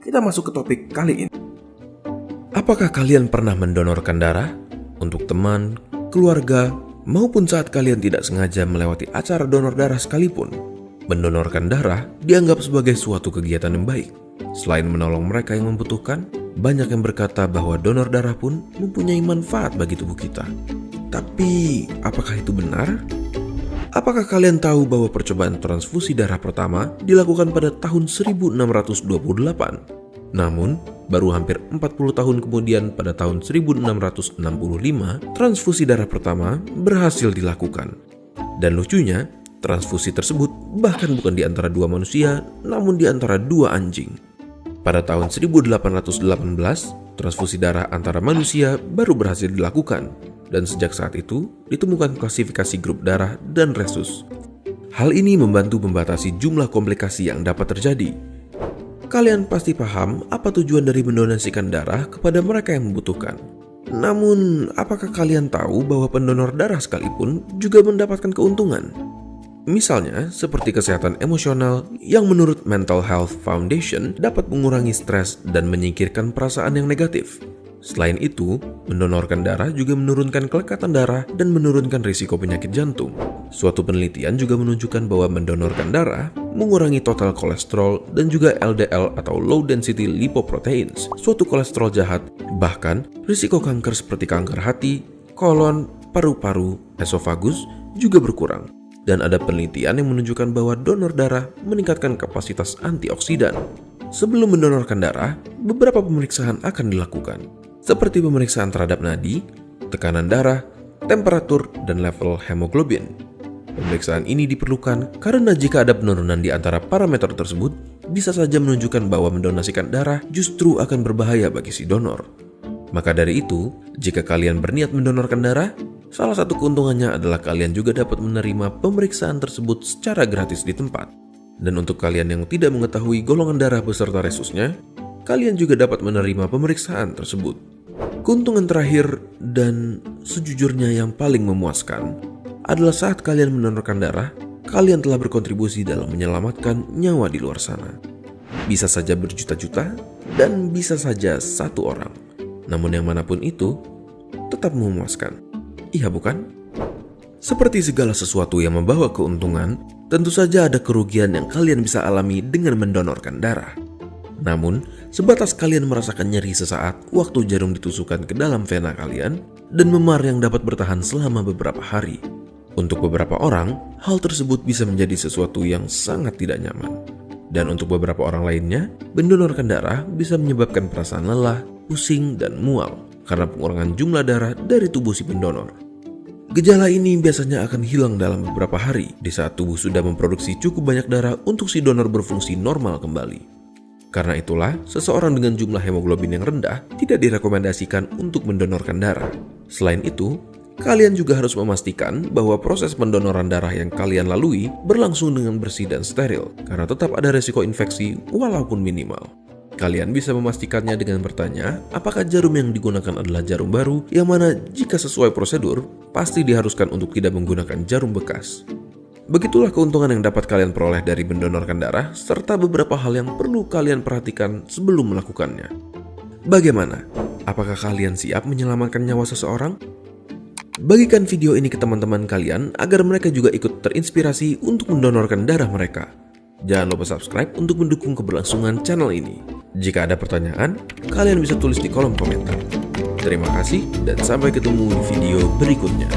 Kita masuk ke topik kali ini. Apakah kalian pernah mendonorkan darah untuk teman, keluarga, maupun saat kalian tidak sengaja melewati acara donor darah sekalipun? Mendonorkan darah dianggap sebagai suatu kegiatan yang baik. Selain menolong mereka yang membutuhkan, banyak yang berkata bahwa donor darah pun mempunyai manfaat bagi tubuh kita. Tapi, apakah itu benar? Apakah kalian tahu bahwa percobaan transfusi darah pertama dilakukan pada tahun 1628? Namun, baru hampir 40 tahun kemudian pada tahun 1665, transfusi darah pertama berhasil dilakukan. Dan lucunya, transfusi tersebut bahkan bukan di antara dua manusia, namun di antara dua anjing. Pada tahun 1818, transfusi darah antara manusia baru berhasil dilakukan, dan sejak saat itu ditemukan klasifikasi grup darah dan resus. Hal ini membantu membatasi jumlah komplikasi yang dapat terjadi. Kalian pasti paham apa tujuan dari mendonasikan darah kepada mereka yang membutuhkan. Namun, apakah kalian tahu bahwa pendonor darah sekalipun juga mendapatkan keuntungan? Misalnya, seperti kesehatan emosional yang menurut Mental Health Foundation dapat mengurangi stres dan menyingkirkan perasaan yang negatif. Selain itu, mendonorkan darah juga menurunkan kelekatan darah dan menurunkan risiko penyakit jantung. Suatu penelitian juga menunjukkan bahwa mendonorkan darah mengurangi total kolesterol dan juga LDL atau low density lipoproteins, suatu kolesterol jahat. Bahkan, risiko kanker seperti kanker hati, kolon, paru-paru, esofagus juga berkurang. Dan ada penelitian yang menunjukkan bahwa donor darah meningkatkan kapasitas antioksidan. Sebelum mendonorkan darah, beberapa pemeriksaan akan dilakukan, seperti pemeriksaan terhadap nadi, tekanan darah, temperatur, dan level hemoglobin. Pemeriksaan ini diperlukan karena jika ada penurunan di antara parameter tersebut, bisa saja menunjukkan bahwa mendonasikan darah justru akan berbahaya bagi si donor. Maka dari itu, jika kalian berniat mendonorkan darah, salah satu keuntungannya adalah kalian juga dapat menerima pemeriksaan tersebut secara gratis di tempat. Dan untuk kalian yang tidak mengetahui golongan darah beserta resusnya, kalian juga dapat menerima pemeriksaan tersebut. Keuntungan terakhir dan sejujurnya yang paling memuaskan adalah saat kalian mendonorkan darah, kalian telah berkontribusi dalam menyelamatkan nyawa di luar sana. Bisa saja berjuta-juta dan bisa saja satu orang. Namun yang manapun itu, tetap memuaskan. Iya bukan? Seperti segala sesuatu yang membawa keuntungan, tentu saja ada kerugian yang kalian bisa alami dengan mendonorkan darah. Namun, sebatas kalian merasakan nyeri sesaat waktu jarum ditusukkan ke dalam vena kalian dan memar yang dapat bertahan selama beberapa hari. Untuk beberapa orang, hal tersebut bisa menjadi sesuatu yang sangat tidak nyaman. Dan untuk beberapa orang lainnya, mendonorkan darah bisa menyebabkan perasaan lelah, pusing, dan mual karena pengurangan jumlah darah dari tubuh si pendonor. Gejala ini biasanya akan hilang dalam beberapa hari di saat tubuh sudah memproduksi cukup banyak darah untuk si donor berfungsi normal kembali. Karena itulah, seseorang dengan jumlah hemoglobin yang rendah tidak direkomendasikan untuk mendonorkan darah. Selain itu, kalian juga harus memastikan bahwa proses pendonoran darah yang kalian lalui berlangsung dengan bersih dan steril, karena tetap ada resiko infeksi walaupun minimal. Kalian bisa memastikannya dengan bertanya, apakah jarum yang digunakan adalah jarum baru, yang mana jika sesuai prosedur, pasti diharuskan untuk tidak menggunakan jarum bekas. Begitulah keuntungan yang dapat kalian peroleh dari mendonorkan darah, serta beberapa hal yang perlu kalian perhatikan sebelum melakukannya. Bagaimana? Apakah kalian siap menyelamatkan nyawa seseorang? Bagikan video ini ke teman-teman kalian agar mereka juga ikut terinspirasi untuk mendonorkan darah mereka. Jangan lupa subscribe untuk mendukung keberlangsungan channel ini. Jika ada pertanyaan, kalian bisa tulis di kolom komentar. Terima kasih dan sampai ketemu di video berikutnya.